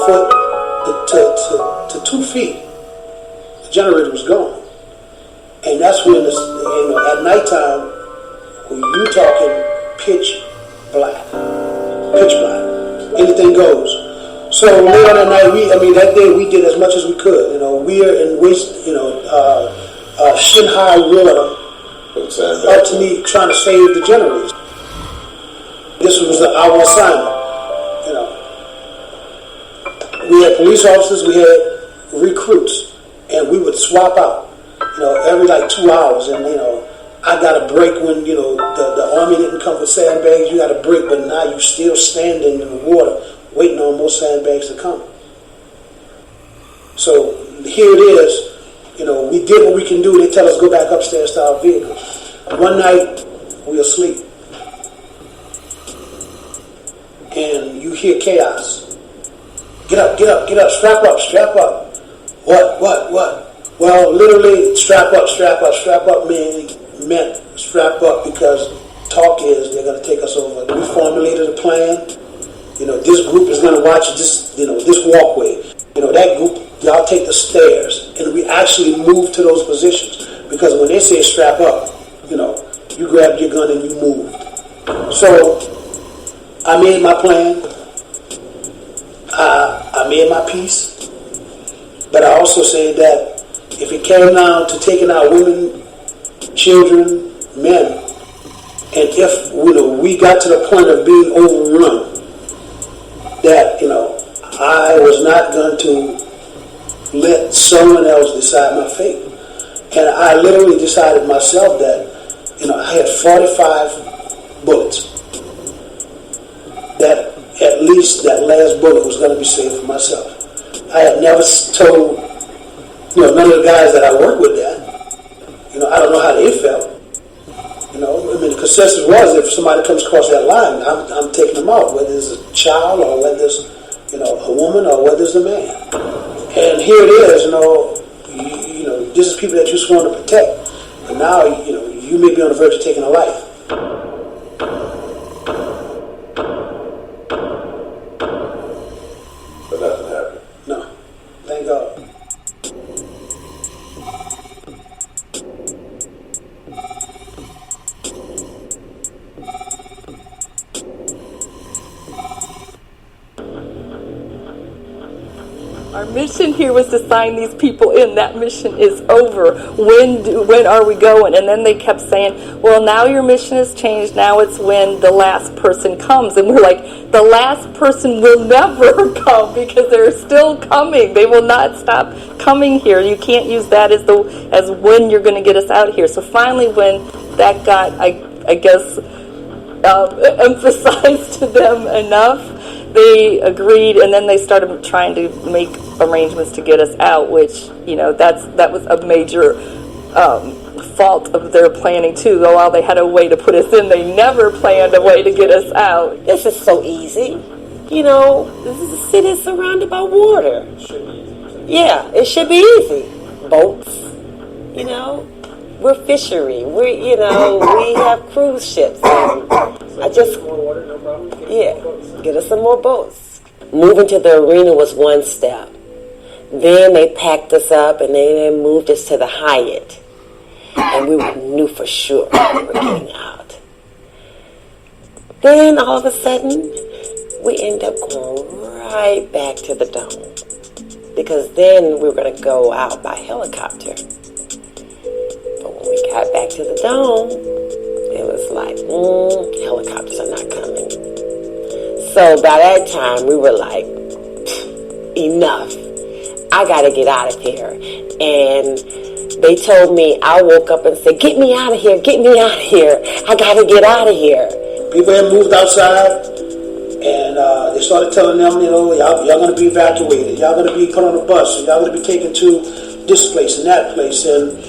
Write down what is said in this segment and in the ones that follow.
foot to 2 feet, the generator was gone. And that's when, at nighttime, when you talking pitch black. Anything goes. So later that night, that day we did as much as we could. We are in waist, shin high water up to me trying to save the generators. This was our assignment. We had police officers, we had recruits, and we would swap out. Every 2 hours, and I got a break when the army didn't come for sandbags. You got a break, but now you still standing in the water waiting on more sandbags to come. So here it is. We did what we can do. They tell us go back upstairs to our vehicle. One night we asleep, and you hear chaos. Get up, strap up. What? Well, literally, strap up meant strap up because talk is they're going to take us over. We formulated a plan. This group is going to watch this walkway. That group, y'all take the stairs. And we actually moved to those positions because when they say strap up, you grabbed your gun and you moved. So I made my plan. I made my peace. But I also said that if it came down to taking out women, children, men, and if we got to the point of being overrun, that I was not going to let someone else decide my fate. And I literally decided myself that I had 45 bullets. That at least that last bullet was going to be saved for myself. I had never told none of the guys that I work with that. I don't know how they felt. The consensus was if somebody comes across that line, I'm taking them out, whether it's a child or whether it's a woman or whether it's a man. And here it is, this is people that you sworn to protect, but now you may be on the verge of taking a life. But nothing happened. No, thank God. Our mission here was to sign these people in. That mission is over. When are we going? And then they kept saying, well, now your mission has changed. Now it's when the last person comes. And we're like, the last person will never come because they're still coming. They will not stop coming here. You can't use that as when you're going to get us out of here. So finally when that got, I guess, emphasized to them enough, they agreed, and then they started trying to make arrangements to get us out, which, that was a major fault of their planning, too. Though while they had a way to put us in, they never planned a way to get us out. This is so easy. This is a city surrounded by water. Yeah, it should be easy. Boats, we're fishery. We have cruise ships. Get us some more boats. Moving to the arena was one step. Then they packed us up and they moved us to the Hyatt. And we knew for sure we were getting out. Then all of a sudden, we end up going right back to the dome. Because then we were going to go out by helicopter. But when we got back to the dome, it was like, helicopters are not coming. So by that time, we were like, enough. I got to get out of here. And they told me, I woke up and said, get me out of here, get me out of here. I got to get out of here. People had moved outside, and they started telling them, y'all going to be evacuated. Y'all going to be put on a bus. Y'all going to be taken to this place and that place. And,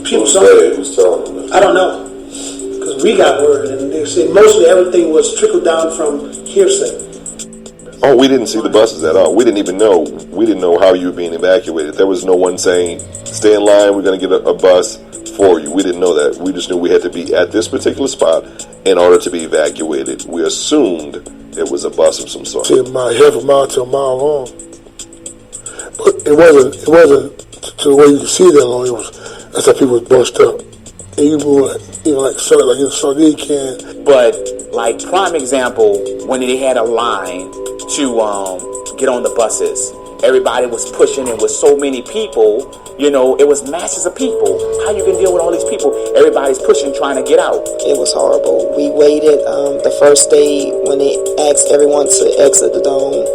people... Who's telling them? I don't know. Because we got word, and they said mostly everything was trickled down from hearsay. Oh, we didn't see the buses at all. We didn't even know. We didn't know how you were being evacuated. There was no one saying, stay in line, we're going to get a bus for you. We didn't know that. We just knew we had to be at this particular spot in order to be evacuated. We assumed it was a bus of some sort. See, half a mile to a mile long. But it wasn't to the way you could see that long. That's how people was bunched up. And you move like a sardine can. But like prime example, when they had a line to get on the buses, everybody was pushing, and with so many people, it was masses of people. How you can deal with all these people? Everybody's pushing, trying to get out. It was horrible. We waited the first day when they asked everyone to exit the dome,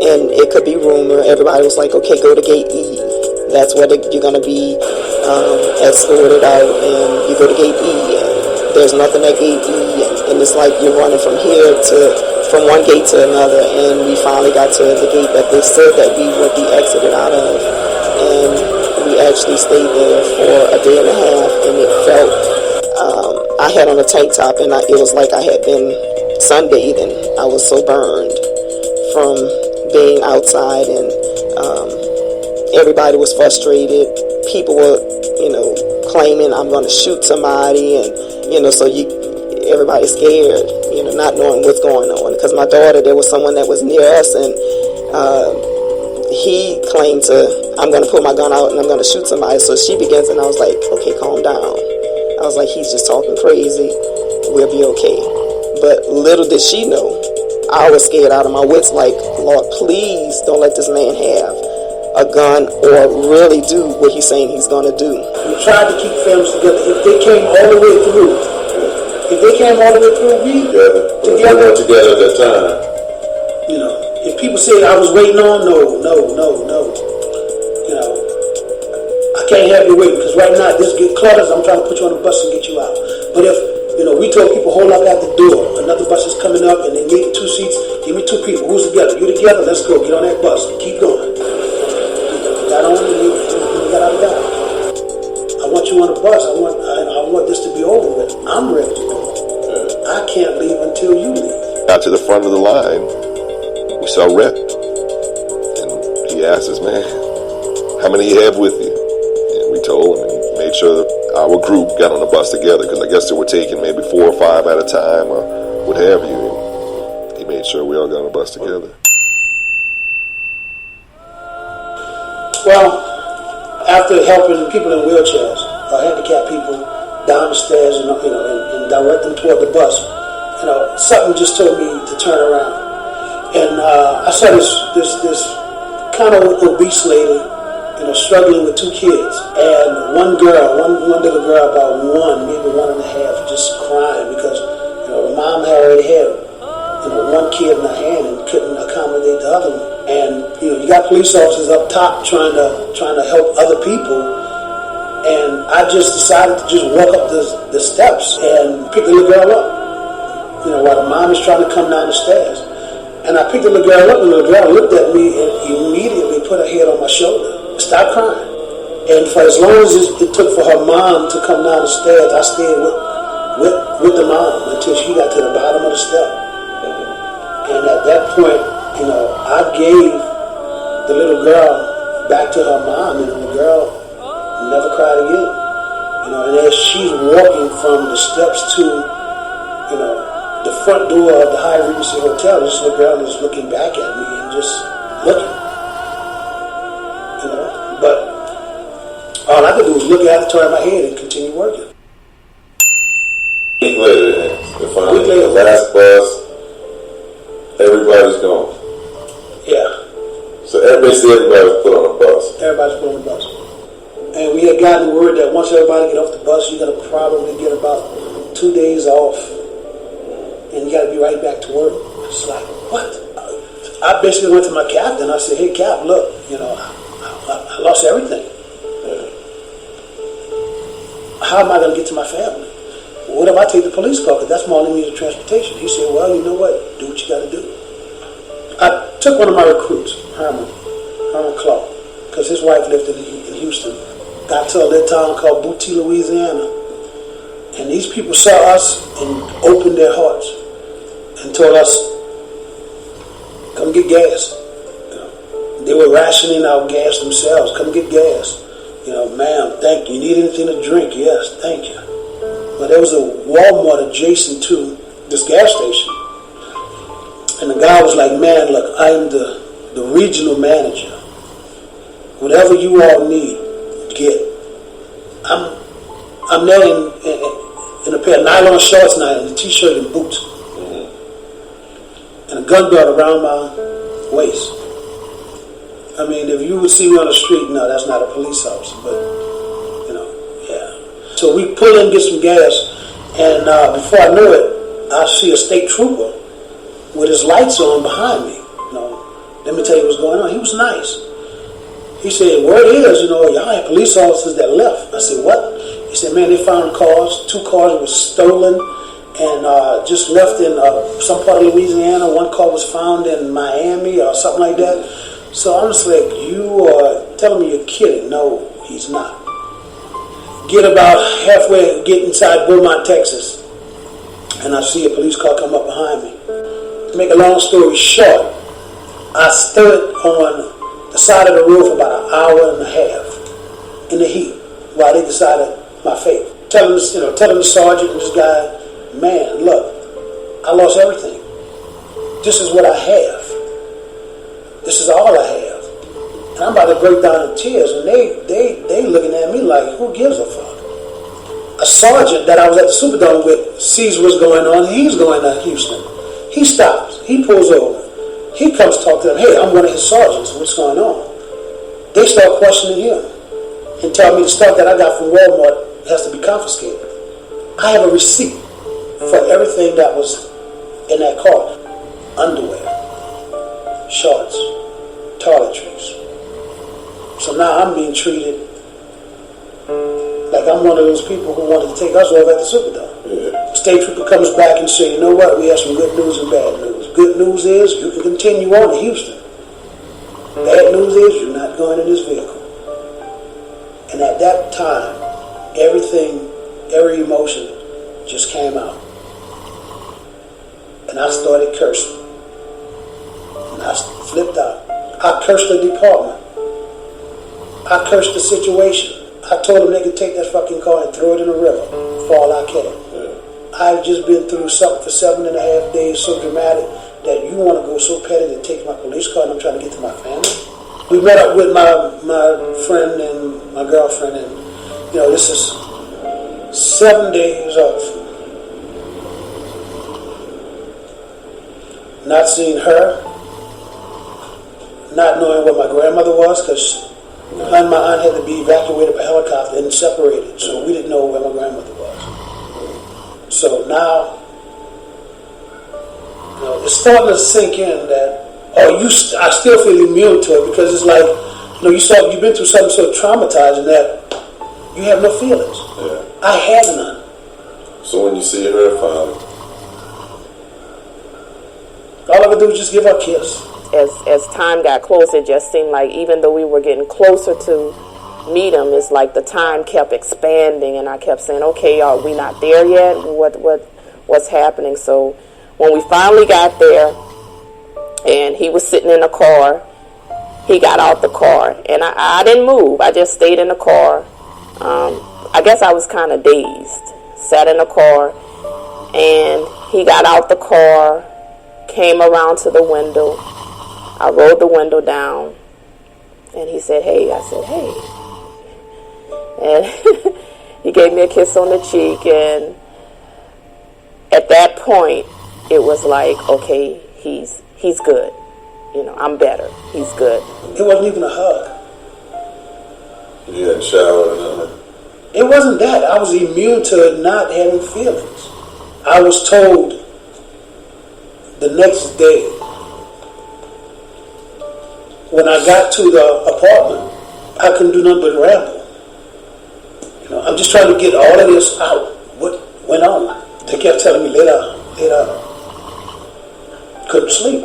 and it could be rumor. Everybody was like, "Okay, go to gate E. That's where you're gonna be escorted out, and you go to gate E. And there's nothing at gate E, and it's like you're running from one gate to another." And we finally got to the gate that they said that we would be exited out of, and we actually stayed there for a day and a half. And it felt I had on a tank top, and it was like I had been sunbathing. I was so burned from being outside, and everybody was frustrated. People were, claiming I'm going to shoot somebody, and so everybody's scared, not knowing what's going on. Because my daughter, there was someone that was near us, and he claimed I'm going to pull my gun out and I'm going to shoot somebody. So she begins, and I was like, okay, calm down. I was like, he's just talking crazy. We'll be okay. But little did she know, I was scared out of my wits. Like, Lord, please don't let this man have a gun or really do what he's saying he's going to do. We tried to keep families together. If they came all the way through, we together Together at that time. If people say I was waiting on, no. I can't have you waiting, because right now this get cluttered. I'm trying to put you on the bus and get you out. But if we told people hold up at the door, another bus is coming up and they need 2 seats. Give me 2 people. Who's together? You together? Let's go. Get on that bus. Keep going. Got on and you got out of that. I want you on the bus. I want this to be over with. I'm ready to go. I can't leave until you leave. Got to the front of the line, we saw Rep, and he asked us, "Man, how many you have with you?" And we told him, and made sure that our group got on the bus together, because I guess they were taking maybe 4 or 5 at a time or what have you. And he made sure we all got on the bus together. Well, after helping people in wheelchairs, handicapped people down the stairs, and direct them toward the bus, something just told me to turn around. And I saw this kind of obese lady, struggling with 2 kids, and one little girl about 1, maybe 1.5, just crying because the mom had already had 1 kid in her hand and couldn't accommodate the other one. And you got police officers up top trying to help other people, and I just decided to just walk up the steps and pick the little girl up. While the mom is trying to come down the stairs, and I picked the little girl up, and the little girl looked at me and immediately put her head on my shoulder and stopped crying. And for as long as it took for her mom to come down the stairs, I stayed with the mom until she got to the bottom of the step. And at that point, I gave the little girl back to her mom, and the girl never cried again. And as she's walking from the steps to, the front door of the High Regency Hotel, this little girl is looking back at me and just looking. But all I could do was look at her, turn my head, and continue working. A week later, later. the last bus, everybody's gone. Yeah. So everybody was put on a bus. Everybody's put on the bus. And we had gotten word that once everybody get off the bus, you're going to probably get about 2 days off. And you got to be right back to work. It's like, what? I basically went to my captain. I said, hey, Cap, look, I lost everything. How am I going to get to my family? What if I take the police car? Because that's my only means of transportation. He said, well, you know what? Do what you got to do. I took one of my recruits, Herman Clark, because his wife lived in Houston. Got to a little town called Booty, Louisiana. And these people saw us and opened their hearts and told us, come get gas. They were rationing out gas themselves. Come get gas. Ma'am, thank you. You need anything to drink? Yes, thank you. But there was a Walmart adjacent to this gas station. And the guy was like, man, look, I'm the regional manager. Whatever you all need, get. I'm there in a pair of nylon shorts now and a t-shirt and boots. And a gun belt around my waist. I mean, if you would see me on the street, no, that's not a police officer, but, yeah. So we pull in, get some gas, and before I knew it, I see a state trooper with his lights on behind me. Let me tell you what's going on. He was nice. He said, word is, y'all had police officers that left. I said, what? He said, man, they found cars. 2 cars were stolen and just left in some part of Louisiana. 1 car was found in Miami or something like that. So I'm just like, you are telling me you're kidding. No, he's not. Get about halfway, get inside Beaumont, Texas, and I see a police car come up behind me. To make a long story short, I stood on the side of the road for about an hour and a half in the heat while they decided my fate. Telling the sergeant and this guy, man, look, I lost everything. This is what I have. This is all I have. And I'm about to break down in tears, and they looking at me like, who gives a fuck? A sergeant that I was at the Superdome with sees what's going on. He's going to Houston. He stops. He pulls over. He comes talk to them. Hey, I'm one of his sergeants. What's going on? They start questioning him and tell me the stuff that I got from Walmart has to be confiscated. I have a receipt for everything that was in that car. Underwear, shorts, toiletries. So now I'm being treated like I'm one of those people who wanted to take us off at the Superdome. Yeah. State trooper comes back and says, you know what, we have some good news and bad news. Good news is you can continue on to Houston. Bad news is you're not going in this vehicle. And at that time, every emotion just came out. And I started cursing. And I flipped out. I cursed the department. I cursed the situation. I told them they could take that fucking car and throw it in the river for all I care. I've just been through something for 7.5 days so dramatic that you want to go so petty to take my police car and I'm trying to get to my family. We met up with my friend and my girlfriend, and this is 7 days of not seeing her, not knowing where my grandmother was, because her and my aunt had to be evacuated by helicopter and separated, so we didn't know where my grandmother was. So now, it's starting to sink in that, I still feel immune to it, because it's like, you've been through something so traumatizing that you have no feelings. Yeah. I had none. So when you see her finally, all I could do was just give her a kiss. As time got closer, it just seemed like even though we were getting closer to meet him, it's like the time kept expanding, and I kept saying, okay, are we not there yet? What's happening? So when we finally got there and he was sitting in the car, he got out the car, and I didn't move. I just stayed in the car. I guess I was kind of dazed. Sat in the car, and he got out the car, came around to the window. I rolled the window down, and he said, hey. I said, hey. And he gave me a kiss on the cheek, and at that point, it was like, okay, he's good. I'm better. He's good. It wasn't even a hug. you hadn't showered or nothing? It wasn't that. I was immune to not having feelings. I was told the next day, when I got to the apartment, I couldn't do nothing but ramble. I'm just trying to get all of this out. What went on? They kept telling me, lay down. Couldn't sleep.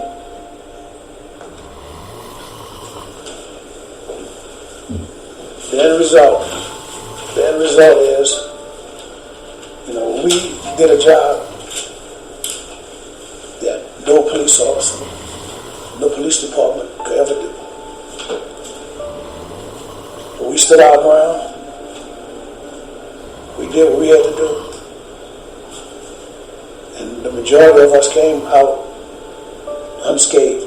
The end result is, we did a job that no police officer, no police department could ever do. But we stood our ground. We did what we had to do. And the majority of us came out unscathed.